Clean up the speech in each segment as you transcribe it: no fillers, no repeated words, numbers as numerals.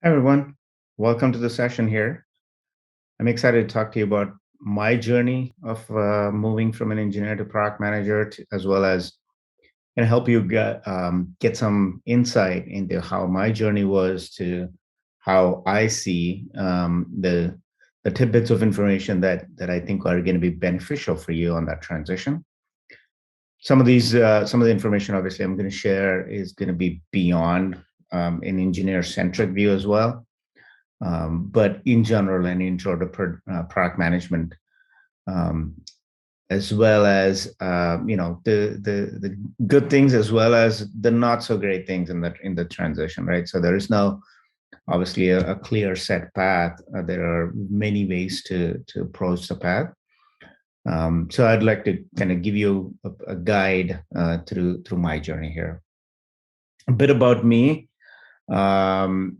Hi, everyone. Welcome to the session here. I'm excited to talk to you about my journey of moving from an engineer to product manager, as well as help you get some insight into how my journey was to how I see the tidbits of information that I think are going to be beneficial for you on that transition. Some of the information, obviously, I'm going to share is going to be beyond an engineer-centric view as well. But in general, an intro to product management, um, as well as the good things as well as the not so great things in the transition, right? So there is no obviously a clear set path. There are many ways to approach the path. So I'd like to kind of give you a guide through my journey here. A bit about me. Um,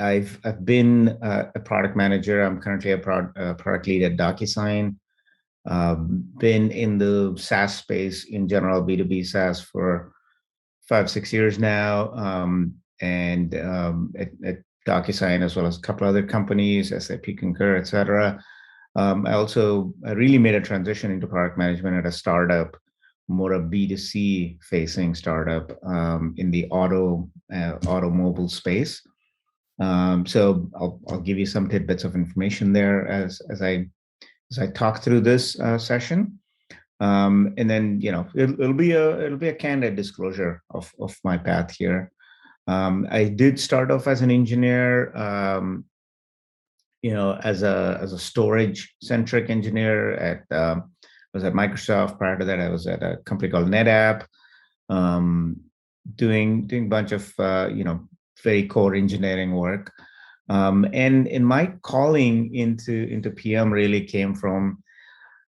I've been a product manager. I'm currently a product lead at DocuSign. Been in the SaaS space in general, B2B SaaS for 5-6 years now, and at DocuSign as well as a couple other companies, SAP Concur, etc. I really made a transition into product management at a startup, more a B2C facing startup in the automobile space. So I'll give you some tidbits of information there as I talk through this session, and then it'll be a candid disclosure of my path here. I did start off as an engineer, as a storage centric engineer at was at Microsoft. Prior to that, I was at a company called NetApp, um, doing a bunch of very core engineering work. And in my calling into PM really came from,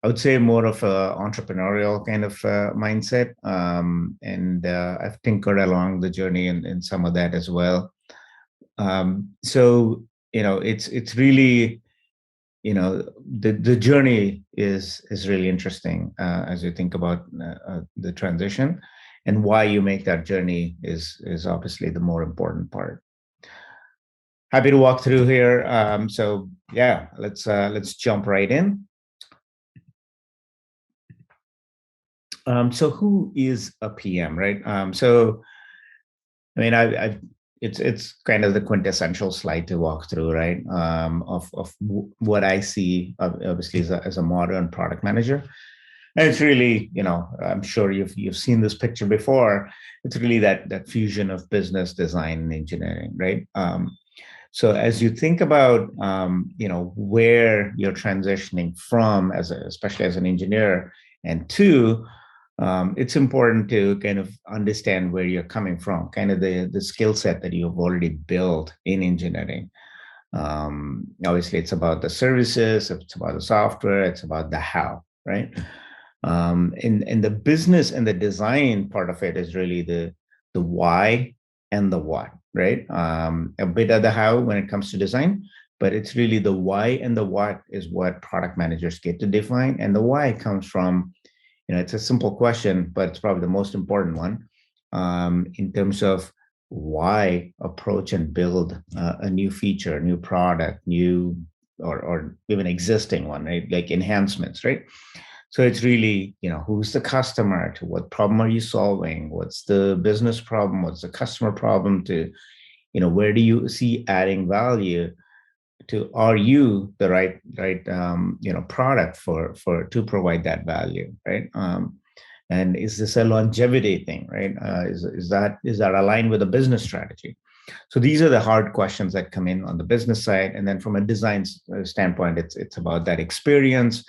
I would say, more of a entrepreneurial kind of mindset. And I've tinkered along the journey in some of that as well. So it's really the journey is really interesting as you think about the transition, and why you make that journey is obviously the more important part. Happy to walk through here. So yeah, let's jump right in. So who is a PM, right? So I mean, it's kind of the quintessential slide to walk through, right? Of what I see, obviously, as a modern product manager. And it's really, I'm sure you've seen this picture before. It's really that fusion of business, design, and engineering, right? So as you think about, where you're transitioning from, especially as an engineer, and two, it's important to kind of understand where you're coming from, kind of the skill set that you've already built in engineering. Obviously, it's about the services, it's about the software, it's about the how, right? And the business and the design part of it is really the why and the what, right? A bit of the how when it comes to design, but it's really the why and the what is what product managers get to define. And the why comes from, it's a simple question, but it's probably the most important one, in terms of why approach and build a new feature, a new product, new or even existing one, right? Like enhancements, right? So it's really, who's the customer, to what problem are you solving? What's the business problem? What's the customer problem? To, where do you see adding value? To, are you the right product for to provide that value, right? And is this a longevity thing, right? Is that aligned with a business strategy? So these are the hard questions that come in on the business side, and then from a design standpoint, it's about that experience.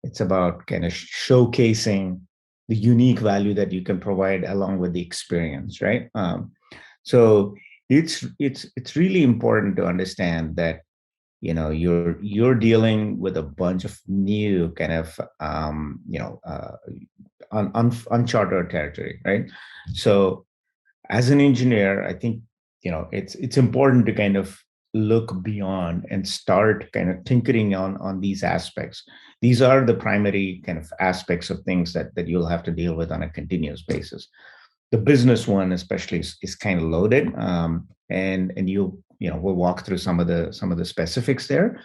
It's about kind of showcasing the unique value that you can provide along with the experience, right? So it's really important to understand that you're dealing with a bunch of new kind of uncharted territory, right? So as an engineer, I think it's important to kind of look beyond and start kind of tinkering on these aspects. These are the primary kind of aspects of things that you'll have to deal with on a continuous basis. The business one especially is kind of loaded, and we'll walk through some of the specifics there,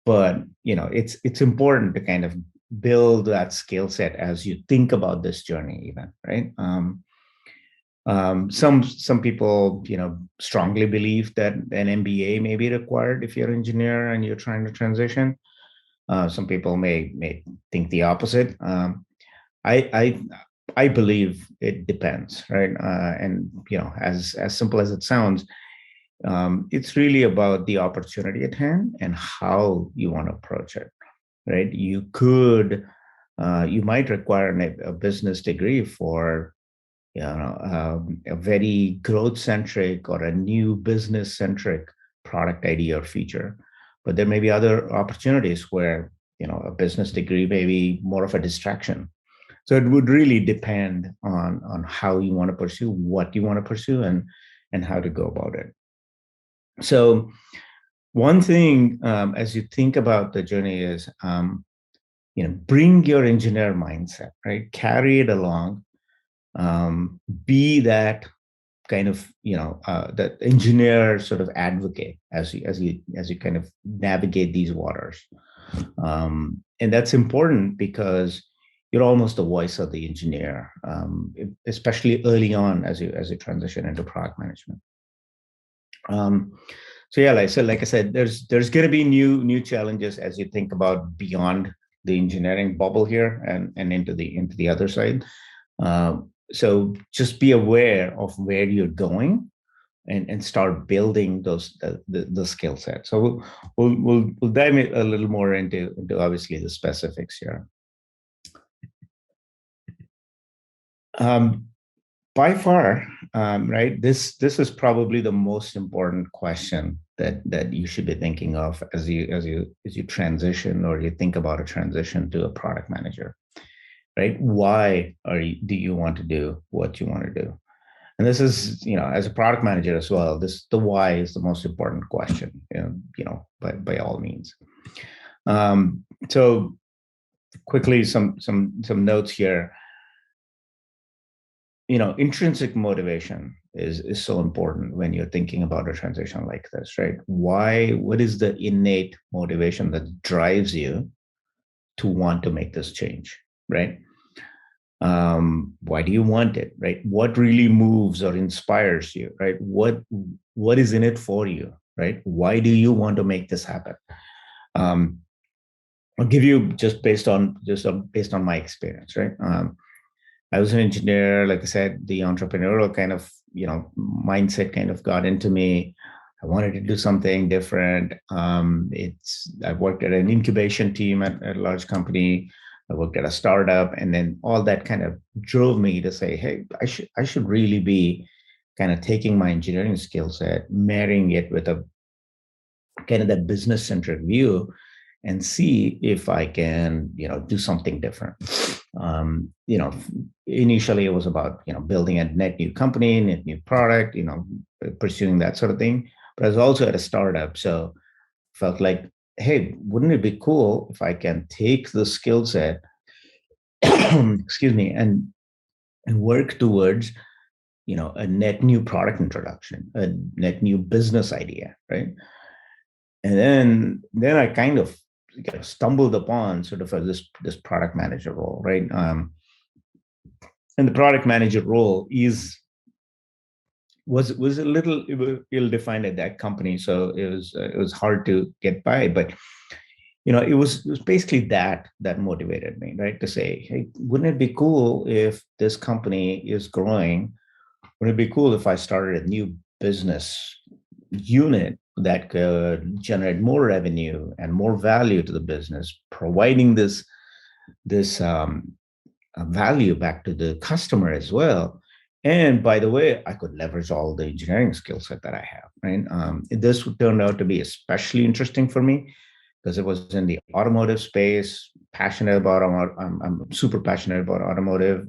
but it's important to kind of build that skill set as you think about this journey, even, right? Some people, strongly believe that an MBA may be required if you're an engineer and you're trying to transition. Some people may think the opposite. I I believe it depends, right? And as simple as it sounds, it's really about the opportunity at hand and how you want to approach it, right? You might require a business degree for a very growth centric or a new business centric product idea or feature, but there may be other opportunities where a business degree may be more of a distraction. So it would really depend on how you want to pursue, what you want to pursue, and how to go about it. So one thing, as you think about the journey, is bring your engineer mindset, right? Carry it along. Be that kind of that engineer sort of advocate as you kind of navigate these waters, and that's important because you're almost the voice of the engineer, especially early on as you transition into product management. So yeah, like I said, there's going to be new challenges as you think about beyond the engineering bubble here and into the other side. So just be aware of where you're going and start building the skill set. So we'll dive a little more into obviously the specifics here. By far, right, this is probably the most important question that you should be thinking of as you transition, or you think about a transition to a product manager, right? Why do you want to do what you want to do? And this is, as a product manager as well, the why is the most important question, by all means. So quickly, some notes here. Intrinsic motivation is so important when you're thinking about a transition like this, right? What is the innate motivation that drives you to want to make this change, right? Why do you want it, right? What really moves or inspires you, right? What is in it for you, right? Why do you want to make this happen? I'll give you just based on my experience, right? I was an engineer, like I said, the entrepreneurial kind of mindset kind of got into me. I wanted to do something different. I worked at an incubation team at a large company. I worked at a startup, and then all that kind of drove me to say, hey, I should really be kind of taking my engineering skill set, marrying it with a kind of that business centric view, and see if I can, do something different. Initially it was about, building a net new company, net new product, pursuing that sort of thing. But I was also at a startup, so felt like, hey, wouldn't it be cool if I can take the skill set, excuse me, and work towards, a net new product introduction, a net new business idea, right? And then I kind of stumbled upon sort of this product manager role, right? And the product manager role was a little ill-defined at that company, so it was hard to get by. But it was basically that motivated me, right? To say, hey, wouldn't it be cool if this company is growing? Wouldn't it be cool if I started a new business unit that could generate more revenue and more value to the business, providing this value back to the customer as well. And by the way, I could leverage all the engineering skill set that I have, right? This turned out to be especially interesting for me because it was in the automotive space. I'm super passionate about automotive.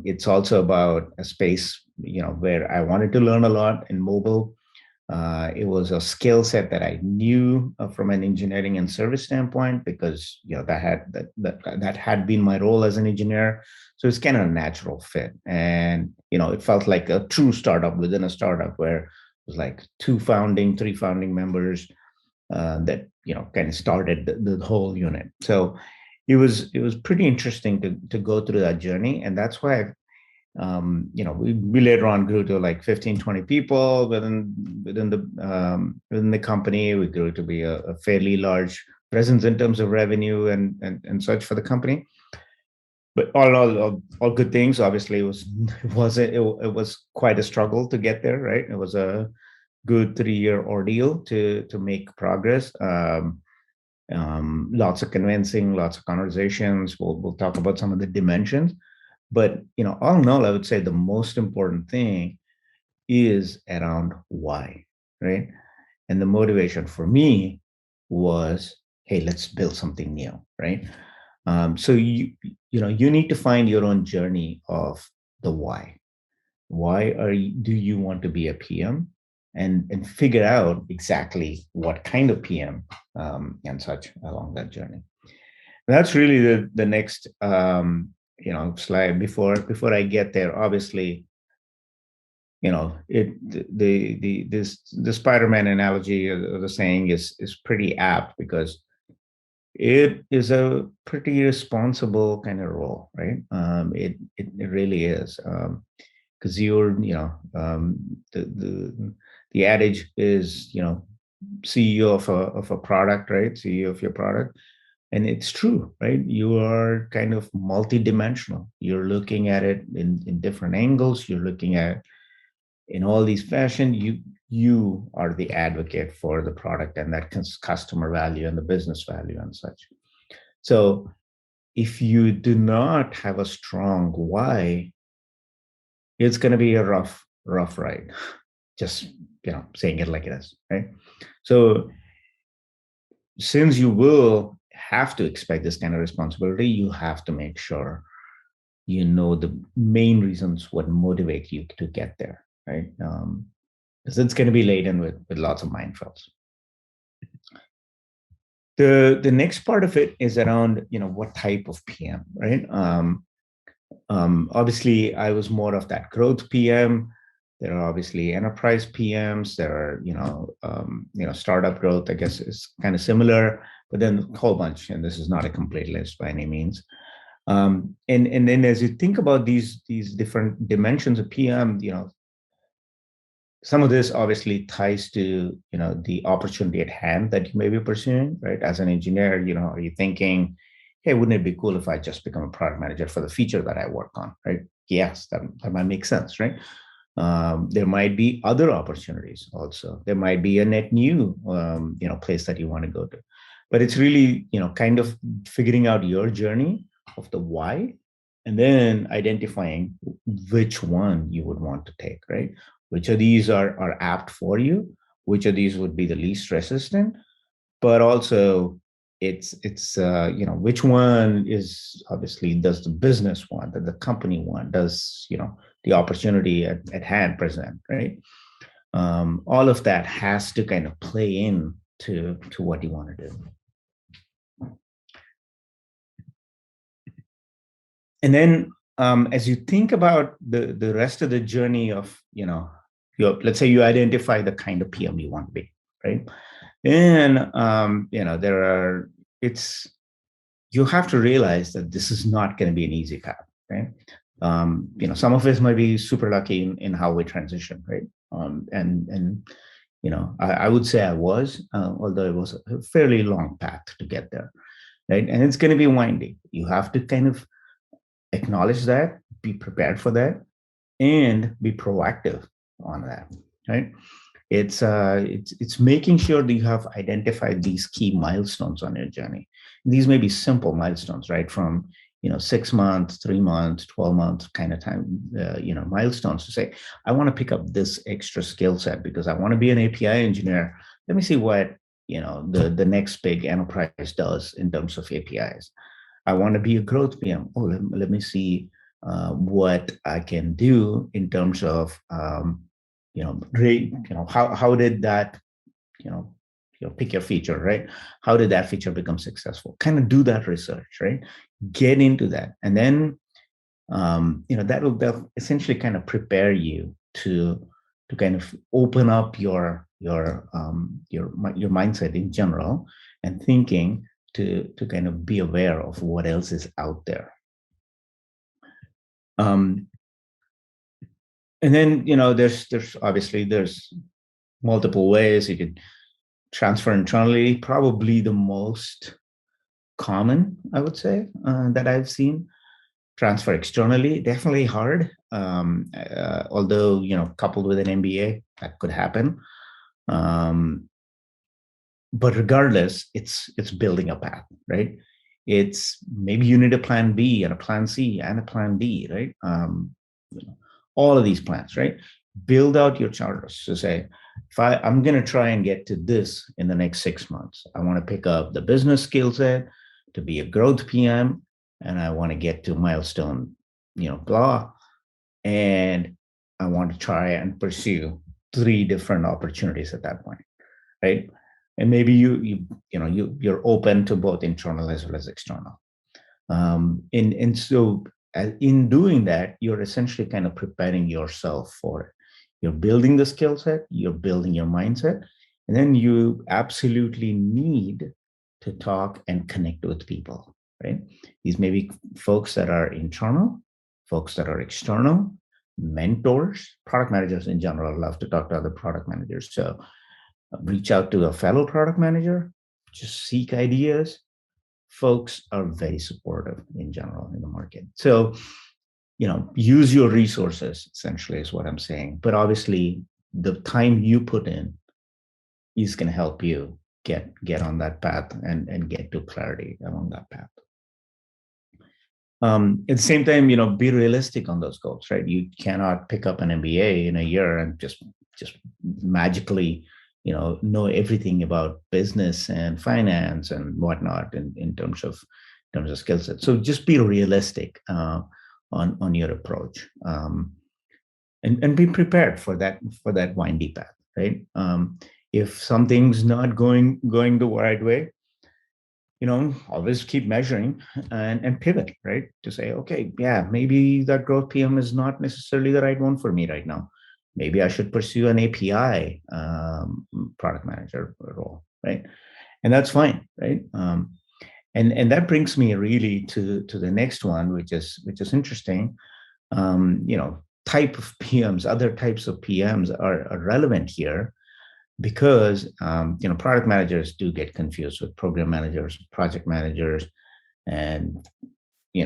It's also about a space, where I wanted to learn a lot in mobile. It was a skill set that I knew from an engineering and service standpoint because that had been my role as an engineer. So it's kind of a natural fit, and it felt like a true startup within a startup where was like three founding members that kind of started the whole unit. So it was pretty interesting to go through that journey, and that's why we later on grew to like 15, 20 people within the company. We grew to be a fairly large presence in terms of revenue and such for the company. But all good things. Obviously, it was quite a struggle to get there, right? It was a good 3-year ordeal to make progress. Lots of convincing, lots of conversations. We'll talk about some of the dimensions, but all in all, I would say the most important thing is around why, right? And the motivation for me was, hey, let's build something new, right? So you need to find your own journey of the why. Why do you want to be a PM, and figure out exactly what kind of PM and such along that journey. And that's really the next slide. Before I get there, obviously, the Spider-Man analogy or the saying is pretty apt, because it is a pretty responsible kind of role, right? It really is, because the adage is, CEO of a product, right? CEO of your product, and it's true, right? You are kind of multidimensional. You're looking at it in different angles. You're looking at in all these fashion. You are the advocate for the product and that customer value and the business value and such. So if you do not have a strong why, it's going to be a rough ride. Just saying it like it is, right? So since you will have to expect this kind of responsibility, you have to make sure you know the main reasons what motivate you to get there, right? Because it's going to be laden with lots of minefields. The next part of it is around what type of PM, right? Obviously, I was more of that growth PM. There are obviously enterprise PMs. There are startup growth, I guess, is kind of similar, but then a whole bunch. And this is not a complete list by any means. And then as you think about these different dimensions of PM, some of this obviously ties to the opportunity at hand that you may be pursuing, right? As an engineer, are you thinking, hey, wouldn't it be cool if I just become a product manager for the feature that I work on, right? Yes, that might make sense, right? There might be other opportunities also. There might be a net new place that you want to go to, but it's really kind of figuring out your journey of the why, and then identifying which one you would want to take, right? Which of these are apt for you? Which of these would be the least resistant? But also, it's which one is obviously does the business want, that the company want, does the opportunity at hand present, right? All of that has to kind of play in to what you want to do. And then as you think about the rest of the journey of let's say you identify the kind of PM you want to be, right? And you have to realize that this is not going to be an easy path, right? Some of us might be super lucky in how we transition, right? And I would say I was, although it was a fairly long path to get there, right? And it's going to be windy. You have to kind of acknowledge that, be prepared for that, and be proactive on that, right? It's making sure that you have identified these key milestones on your journey. These may be simple milestones, right? From 6 months, 3 months, 12 months kind of time, milestones to say, I want to pick up this extra skill set because I want to be an API engineer. Let me see what the next big enterprise does in terms of APIs. I want to be a growth PM. Oh, let me see what I can do in terms of how did that pick your feature, right? How did that feature become successful? Kind of do that research, right? Get into that, and then that'll essentially kind of prepare you to to kind of open up your mindset in general and thinking to kind of be aware of what else is out there. And then there's obviously there's multiple ways you could transfer internally. Probably the most common, I would say, that I've seen. Transfer externally, definitely hard. Although coupled with an MBA, that could happen. But regardless, it's building a path, right? It's maybe you need a plan B and a plan C and a plan D, right? All of these plans, right? Build out your charters to say, if I'm going to try and get to this in the next 6 months, I want to pick up the business skill set to be a growth PM, and I want to get to milestone, blah, and I want to try and pursue 3 different opportunities at that point, right? And maybe you're open to both internal as well as external. And so in doing that, you're essentially kind of preparing yourself for it. You're building the skill set, you're building your mindset, and then you absolutely need to talk and connect with people, right? These may be folks that are internal, folks that are external, mentors. Product managers in general love to talk to other product managers. So reach out to a fellow product manager, just seek ideas. Folks are very supportive in general in the market. So, use your resources, essentially, is what I'm saying. But obviously, the time you put in is going to help you get on that path and get to clarity along that path. At the same time, be realistic on those goals, right? You cannot pick up an MBA in a year and just magically, know everything about business and finance and whatnot in terms of skill set. So just be realistic on your approach, and be prepared for that windy path, right? If something's not going the right way, always keep measuring and pivot, right? To say, okay, yeah, maybe that growth PM is not necessarily the right one for me right now. Maybe I should pursue an API product manager role, right? And that's fine, right? And that brings me really to the next one, which is interesting. Type of PMs, other types of PMs are relevant here, because product managers do get confused with program managers, project managers, and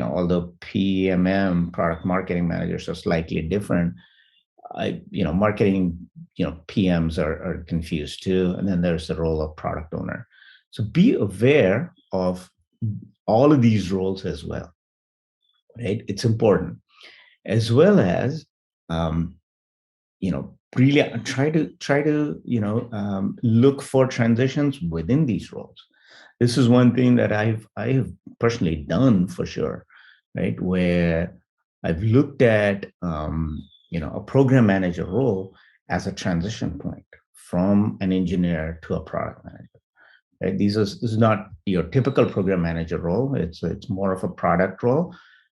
although PMM, product marketing managers, are slightly different, marketing PMs are confused too. And then there's the role of product owner. So be aware of all of these roles as well, right? It's important, as well as really try to look for transitions within these roles. This is one thing that I have personally done for sure, right? Where I've looked at a program manager role as a transition point from an engineer to a product manager. Right? This is not your typical program manager role. It's more of a product role,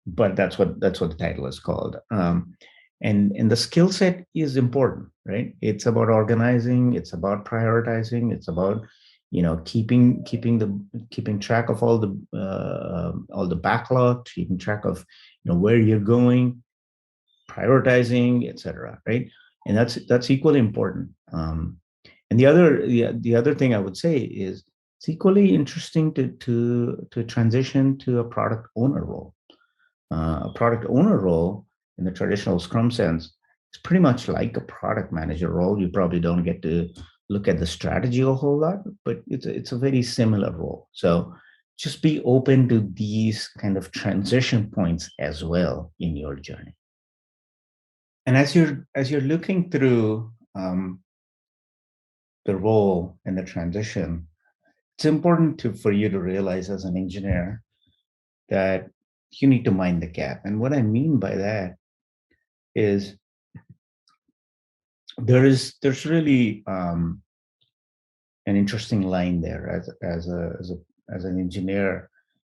but that's what the title is called. And the skill set is important, right? It's about organizing, it's about prioritizing, it's about keeping track of all the backlog, keeping track of where you're going, prioritizing, etc. Right? And that's equally important. And the other thing I would say is it's equally interesting to transition to a product owner role. A product owner role, in the traditional Scrum sense, is pretty much like a product manager role. You probably don't get to look at the strategy a whole lot, but it's a very similar role. So just be open to these kind of transition points as well in your journey. And as you're looking through the role and the transition, it's important for you to realize as an engineer that you need to mind the gap. And what I mean by that is there's really an interesting line there as an engineer,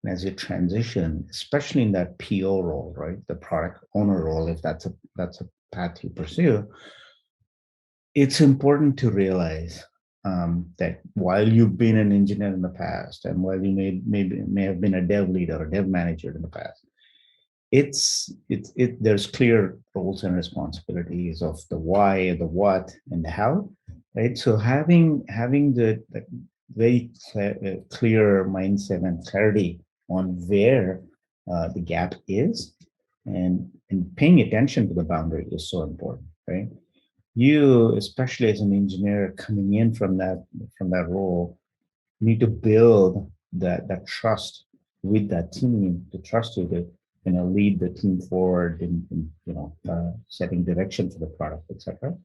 and as you transition, especially in that PO role, right, the product owner role, if that's a path you pursue. it's important to realize that while you've been an engineer in the past, and while you may have been a dev lead or a dev manager in the past, there's clear roles and responsibilities of the why, the what, and the how, right? So having the very clear mindset and clarity on where the gap is, and paying attention to the boundary is so important, right? You, especially as an engineer coming in from that role, need to build that trust with that team to trust you to lead the team forward in setting direction for the product, etc.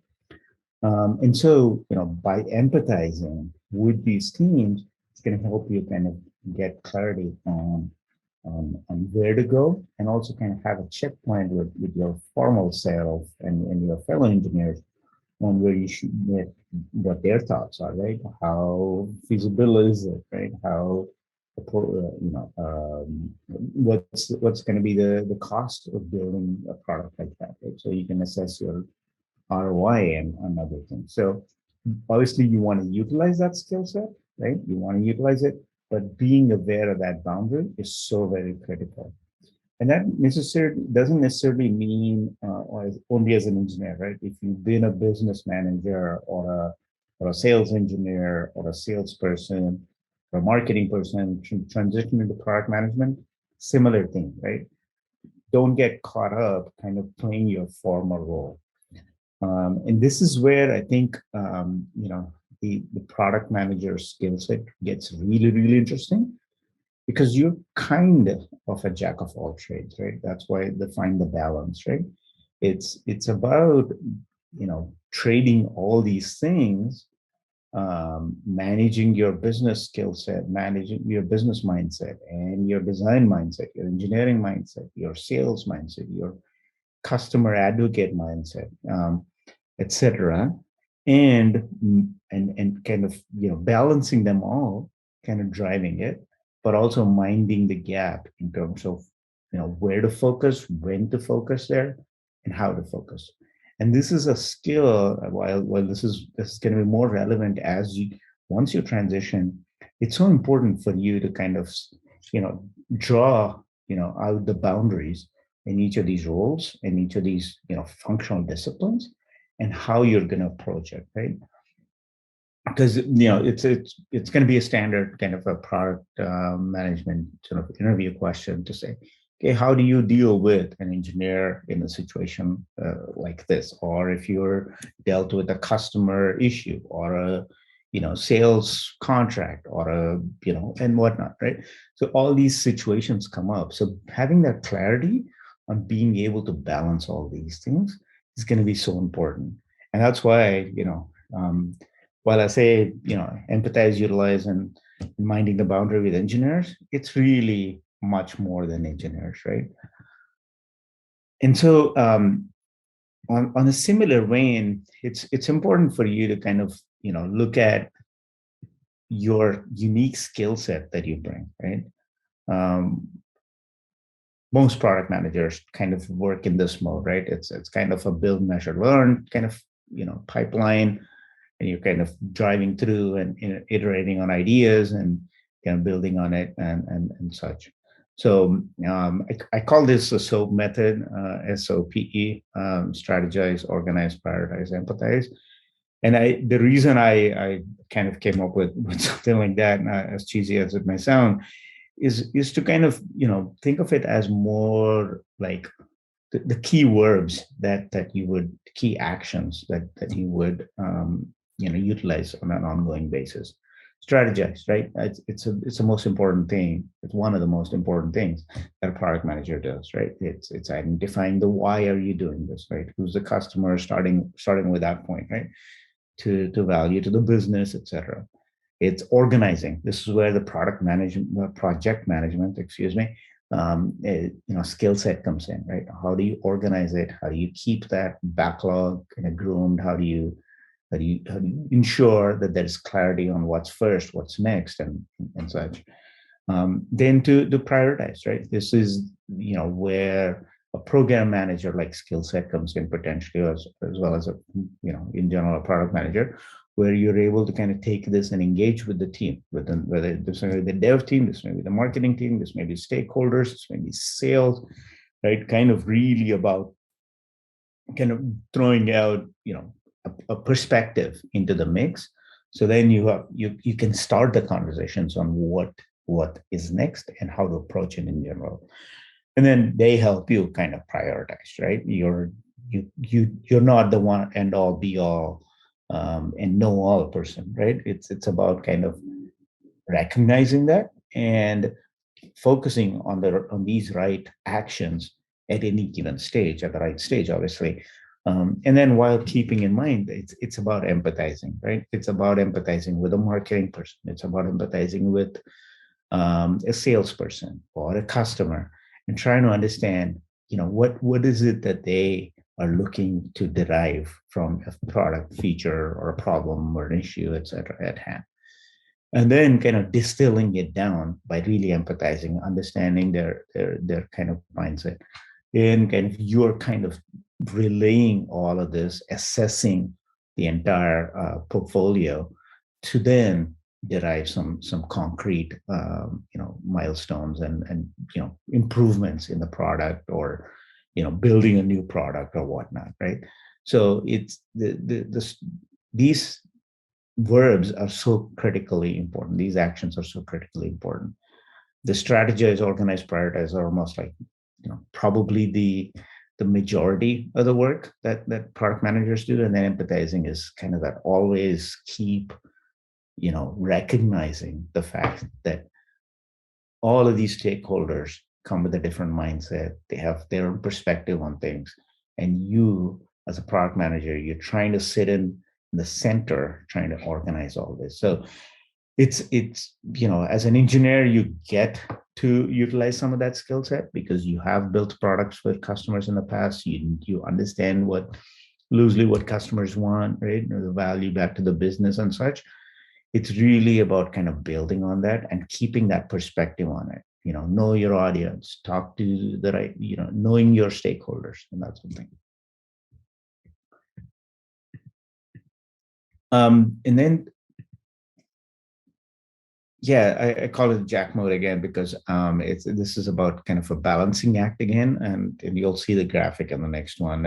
And so by empathizing with these teams, it's going to help you kind of get clarity on where to go, and also kind of have a checkpoint with your formal self and your fellow engineers on where you should get what their thoughts are, right? How feasible is it, right? How what's going to be the cost of building a product like that, right? So you can assess your ROI and other things. So obviously you want to utilize that skill set, right? You want to utilize it, but being aware of that boundary is so very critical. And that doesn't necessarily mean only as an engineer, right? If you've been a business manager or a sales engineer or a salesperson or a marketing person transition into product management, similar thing, right? Don't get caught up kind of playing your former role. And this is where I think the product manager skill set gets really, really interesting, because you're kind of a jack of all trades, right? That's why they find the balance, right? It's about trading all these things, managing your business skill set, managing your business mindset, and your design mindset, your engineering mindset, your sales mindset, your customer advocate mindset, etc., and kind of balancing them all, kind of driving it, but also minding the gap in terms of where to focus, when to focus there, and how to focus. And this is a skill. While this is going to be more relevant as you once you transition, it's so important for you to kind of draw out the boundaries in each of these roles, in each of these functional disciplines, and how you're going to approach it, right? Because it's going to be a standard kind of a product management sort of interview question to say, okay, how do you deal with an engineer in a situation like this, or if you're dealt with a customer issue or a sales contract or and whatnot, right? So all these situations come up. So having that clarity on being able to balance all these things is going to be so important. And that's why while I say empathize, utilize, and minding the boundary with engineers, it's really much more than engineers, right? And so on a similar vein, it's important for you to kind of look at your unique skill set that you bring, right? Um, Most product managers kind of work in this mode, right? It's kind of a build, measure, learn kind of pipeline, and you're kind of driving through and iterating on ideas and building on it and such. So I call this the SOAP method, SOPE, strategize, organize, prioritize, empathize. And the reason I kind of came up with something like that, as cheesy as it may sound, is to kind of think of it as more like the key verbs that you would, key actions that you would utilize on an ongoing basis. Strategize, right? It's the most important thing. It's one of the most important things that a product manager does, right? It's identifying the why are you doing this, right? Who's the customer, starting with that point, right? To value, to the business, etc. It's organizing. This is where the project management, excuse me, skill set comes in, right? How do you organize it? How do you keep that backlog kind of groomed? How do you ensure that there's clarity on what's first, what's next, and such. Then to prioritize, right? This is where a program manager like skill set comes in potentially, as well as a, in general, a product manager, where you're able to kind of take this and engage with the team, whether this may be the dev team, this may be the marketing team, this may be stakeholders, this may be sales, right? Kind of really about kind of throwing out, a perspective into the mix. So then you can start the conversations on what is next and how to approach it in general. And then they help you kind of prioritize, right? You're not the one and all be all and know all person, right? It's about kind of recognizing that and focusing on these right actions at any given stage, at the right stage, obviously. And then while keeping in mind, it's about empathizing, right? It's about empathizing with a marketing person. It's about empathizing with a salesperson or a customer, and trying to understand, what is it that they are looking to derive from a product feature or a problem or an issue, et cetera, at hand. And then kind of distilling it down by really empathizing, understanding their kind of mindset. And kind of you're kind of relaying all of this, assessing the entire portfolio to then derive some concrete milestones and improvements in the product, or building a new product or whatnot, right? So it's these verbs are so critically important. These actions are so critically important. The strategize, organize, prioritize are almost like probably the majority of the work that product managers do, and then empathizing is kind of that always keep recognizing the fact that all of these stakeholders come with a different mindset. They have their own perspective on things, and you as a product manager, you're trying to sit in the center, trying to organize all this. So it's as an engineer, you get to utilize some of that skill set because you have built products with customers in the past. You understand loosely what customers want, right? The value back to the business and such. It's really about kind of building on that and keeping that perspective on it. Know your audience, talk to the right, knowing your stakeholders, and that sort of thing. And then, yeah, I call it Jack mode again because this is about kind of a balancing act again, and you'll see the graphic in the next one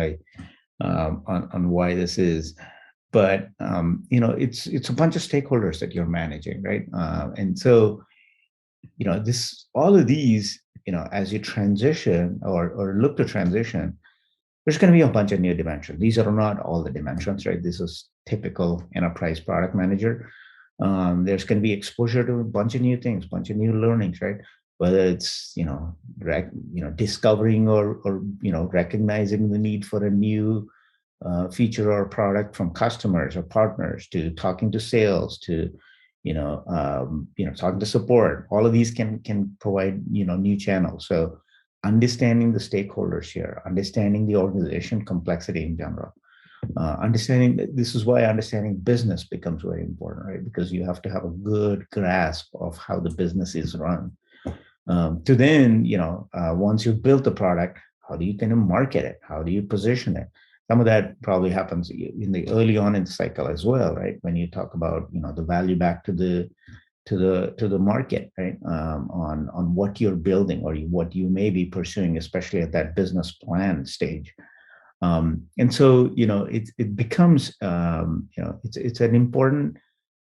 on why this is. But it's a bunch of stakeholders that you're managing, right? And so all of these, as you transition or look to transition, there's going to be a bunch of new dimensions. These are not all the dimensions, right? This is typical enterprise product manager. There's going to be exposure to a bunch of new things, bunch of new learnings, right? Whether it's discovering or recognizing the need for a new feature or product from customers or partners, to talking to sales, to talking to support. All of these can provide new channels. So understanding the stakeholders here, understanding the organization complexity in general, understanding that this is why understanding business becomes very important, right? Because you have to have a good grasp of how the business is run. To then, once you've built the product, how do you kind of market it? How do you position it? Some of that probably happens in the early on in the cycle as well, right? When you talk about the value back to the market, right? On what you're building or what you may be pursuing, especially at that business plan stage. And so it becomes it's an important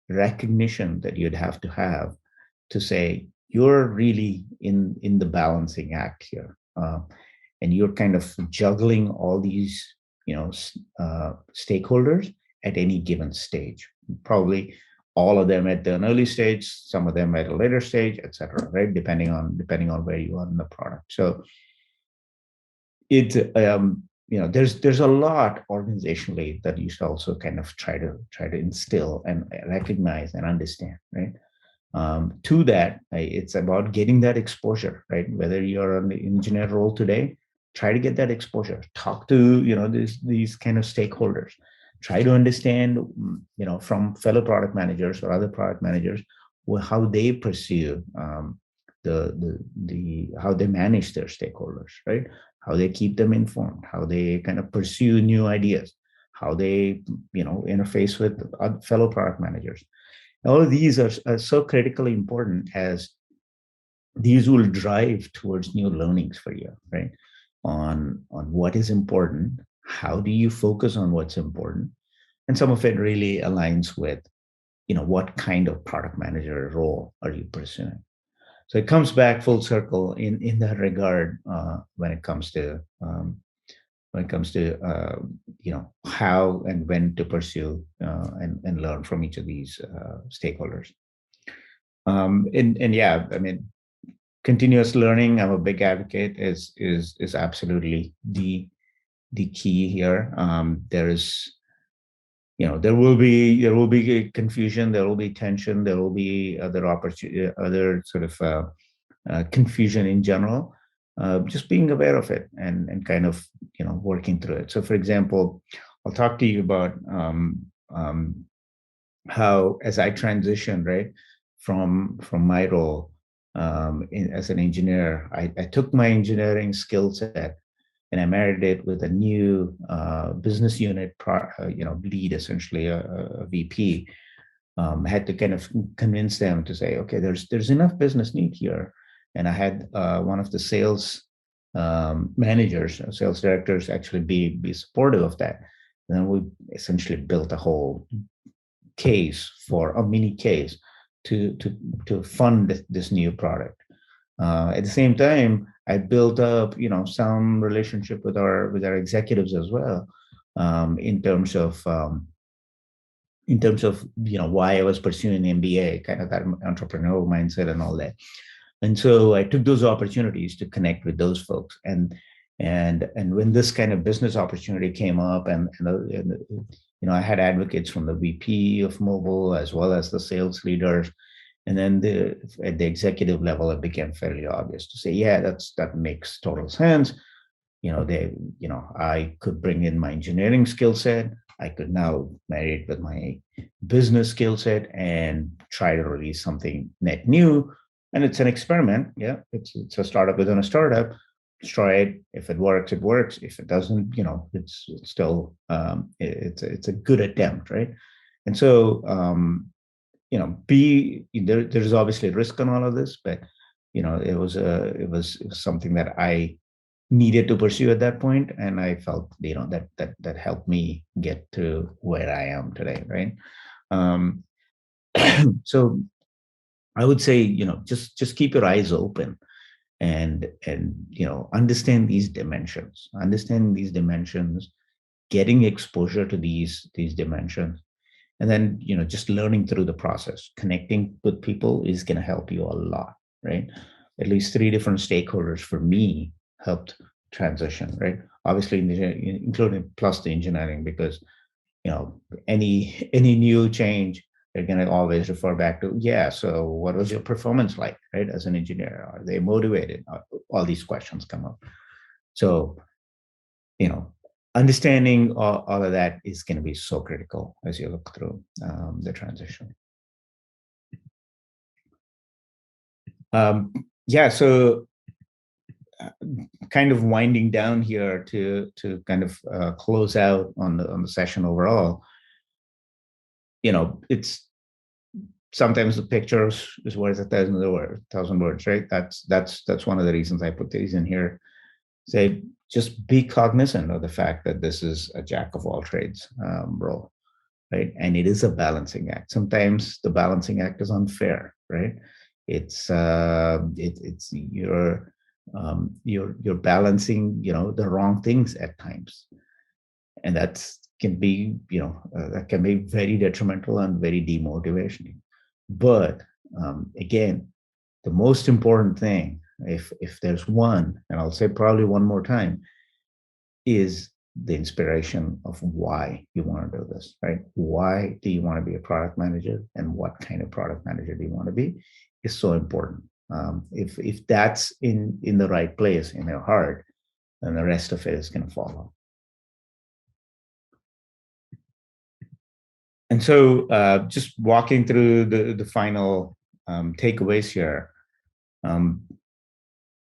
recognition that you'd have to say you're really in the balancing act here, and you're kind of juggling all these stakeholders at any given stage, probably all of them at an early stage, some of them at a later stage, et cetera, right? Depending on where you are in the product. So it there's a lot organizationally that you should also kind of try to instill and recognize and understand, right? To that, it's about getting that exposure, right? Whether you're on the engineer role today, try to get that exposure. Talk to these kind of stakeholders. Try to understand from fellow product managers or other product managers how they pursue how they manage their stakeholders, right? how they keep them informed, how they kind of pursue new ideas, how they, interface with fellow product managers. All of these are so critically important, as these will drive towards new learnings for you, right? On what is important, how do you focus on what's important, and some of it really aligns with, what kind of product manager role are you pursuing. So it comes back full circle in that regard, when it comes to how and when to pursue, and learn from each of these stakeholders. And yeah, I mean, continuous learning, I'm a big advocate, is absolutely the key here. There is, there will be confusion, there will be tension, there will be other opportunity, other sort of confusion in general. Just being aware of it, and kind of, working through it. So, for example, I'll talk to you about how, as I transitioned, right, from my role, as an engineer, I took my engineering skill set and I married it with a new business unit, lead, essentially a VP. Had to kind of convince them to say, okay, there's enough business need here, and I had one of the sales managers, sales directors, actually be supportive of that. And then we essentially built a whole case, for a mini case, to fund this new product. At the same time, I built up, some relationship with our executives as well, in terms of why I was pursuing an MBA, kind of that entrepreneurial mindset and all that. And so I took those opportunities to connect with those folks. And when this kind of business opportunity came up, and I had advocates from the VP of mobile as well as the sales leaders. And then at the executive level, it became fairly obvious to say, yeah, that makes total sense. I could bring in my engineering skill set. I could now marry it with my business skill set and try to release something net new. And it's an experiment. Yeah, it's a startup within a startup. Let's try it. If it works, it works. If it doesn't, it's still it's a good attempt, right? And so there's obviously risk on all of this, but it was something that I needed to pursue at that point, and I felt that helped me get to where I am today, right? Um, so I would say, just keep your eyes open, and understand these dimensions, getting exposure to these dimensions. And then, just learning through the process, connecting with people is going to help you a lot, right? At least 3 different stakeholders for me helped transition, right? Obviously, including plus the engineering, because, any new change, they're going to always refer back to, yeah, so what was your performance like, right? As an engineer, are they motivated? All these questions come up. So, understanding all of that is going to be so critical as you look through the transition. Yeah, so kind of winding down here to kind of close out on the session overall. It's sometimes the picture is worth 1,000 words, right? That's one of the reasons I put these in here. Say, just be cognizant of the fact that this is a jack of all trades role, right? And it is a balancing act. Sometimes the balancing act is unfair, right? It's you're balancing, the wrong things at times, and that can be very detrimental and very demotivating. But again, the most important thing, if there's one, and I'll say probably one more time, is the inspiration of why you want to do this, right? Why do you want to be a product manager, and what kind of product manager do you want to be, is so important. If that's in the right place in your heart, then the rest of it is going to follow. And so, just walking through the final takeaways here.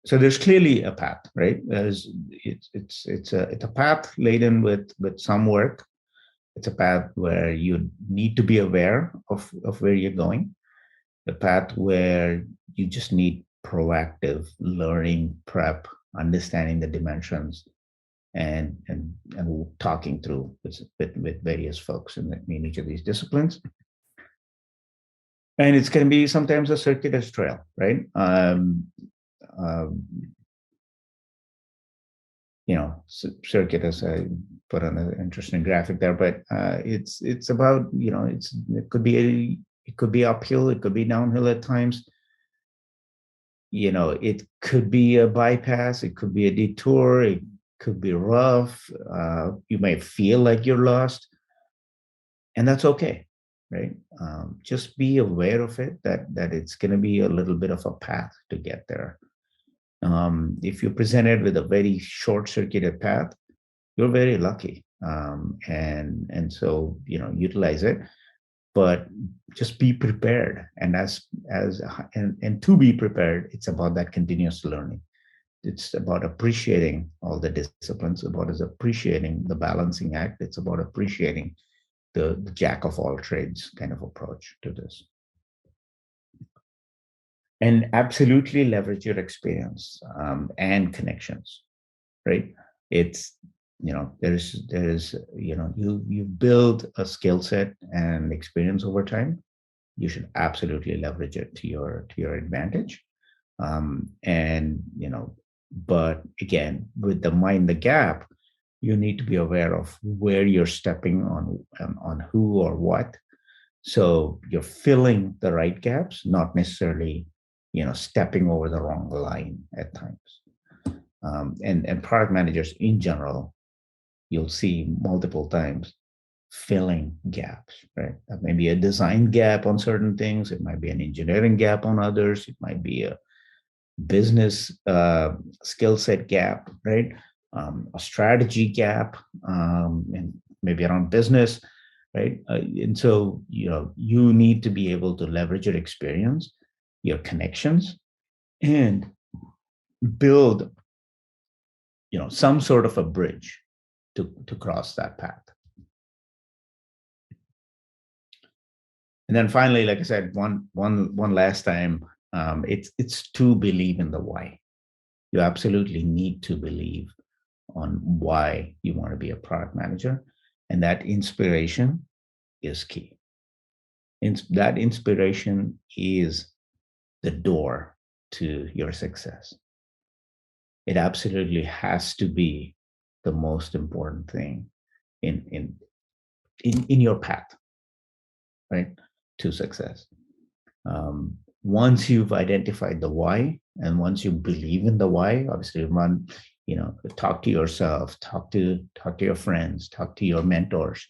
So there's clearly a path, right? It's a path laden with some work. It's a path where you need to be aware of where you're going. A path where you just need proactive learning, prep, understanding the dimensions, and talking through with various folks in each of these disciplines. And it's going to be sometimes a circuitous trail, right? Um, circuitous. I put on an interesting graphic there, but it's about it could be uphill, it could be downhill at times. It could be a bypass, it could be a detour, it could be rough. You might feel like you're lost, and that's okay, right? Just be aware of it, that it's going to be a little bit of a path to get there. If you're presented with a very short-circuited path, you're very lucky, and so utilize it, but just be prepared. And to be prepared, it's about that continuous learning. It's about appreciating all the disciplines, about is appreciating the balancing act. It's about appreciating the jack of all trades kind of approach to this. And absolutely leverage your experience, and connections, right? It's there's you build a skill set and experience over time. You should absolutely leverage it to your advantage. And but again, with the gap, you need to be aware of where you're stepping on who or what. So you're filling the right gaps, not necessarily stepping over the wrong line at times. And product managers in general, you'll see multiple times filling gaps, right? That may be a design gap on certain things. It might be an engineering gap on others. It might be a business skill set gap, right? A strategy gap, and maybe around business, right? And so, you need to be able to leverage your experience, your connections, and build, some sort of a bridge to cross that path. And then finally, like I said, one last time, it's to believe in the why. You absolutely need to believe on why you want to be a product manager, and that inspiration is key. That inspiration is the door to your success. It absolutely has to be the most important thing in your path, right, to success. Once you've identified the why, and once you believe in the why, obviously talk to yourself, talk to your friends, talk to your mentors,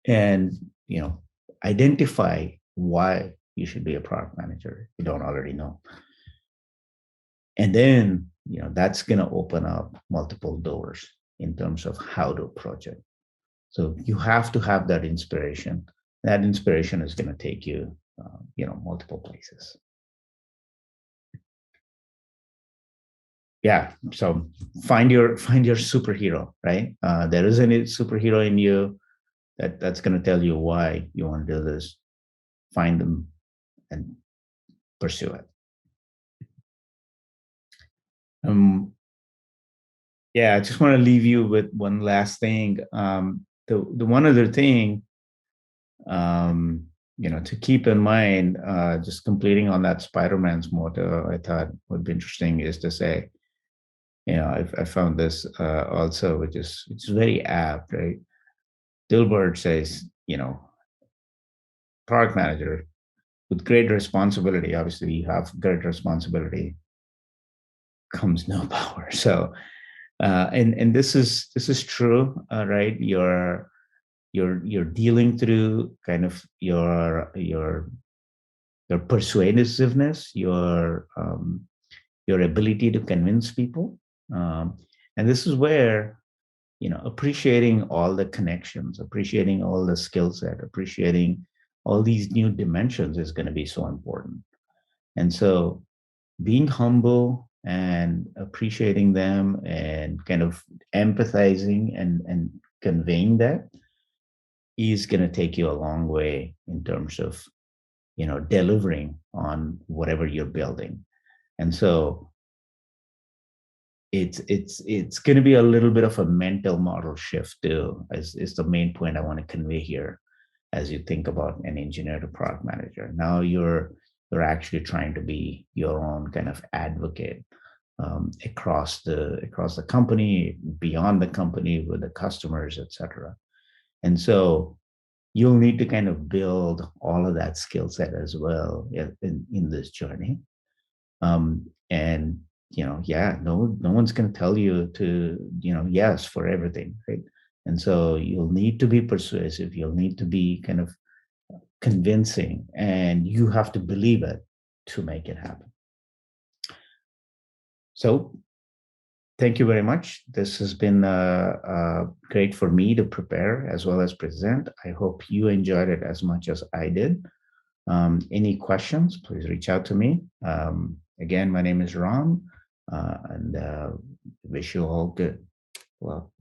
and identify why you should be a product manager if you don't already know. And then that's going to open up multiple doors in terms of how to approach it. So you have to have that inspiration. That inspiration is going to take you multiple places. Yeah. So find your superhero, right? There is any superhero in you that's going to tell you why you want to do this. Find them and pursue it. Yeah, I just want to leave you with one last thing. The one other thing, to keep in mind, just completing on that Spider-Man's motto, I thought would be interesting is to say, I found this also, which is very apt, right? Dilbert says, product manager with great responsibility. Obviously, you have great responsibility, comes no power. So, and this is true, right? You're dealing through kind of your persuasiveness, your ability to convince people, and this is where appreciating all the connections, appreciating all the skill set, appreciating all these new dimensions is going to be so important. And so being humble, and appreciating them and kind of empathizing and conveying that is going to take you a long way in terms of delivering on whatever you're building. And so it's going to be a little bit of a mental model shift too, is the main point I want to convey here. As you think about an engineer to product manager, now you're actually trying to be your own kind of advocate, across the company, beyond the company, with the customers, etc. And so you'll need to kind of build all of that skill set as well in this journey. And yeah, no one's going to tell you to yes for everything, right? And so you'll need to be persuasive, you'll need to be kind of convincing, and you have to believe it to make it happen. So thank you very much. This has been great for me to prepare as well as present. I hope you enjoyed it as much as I did. Any questions, please reach out to me. Again, my name is Ram, and wish you all good luck.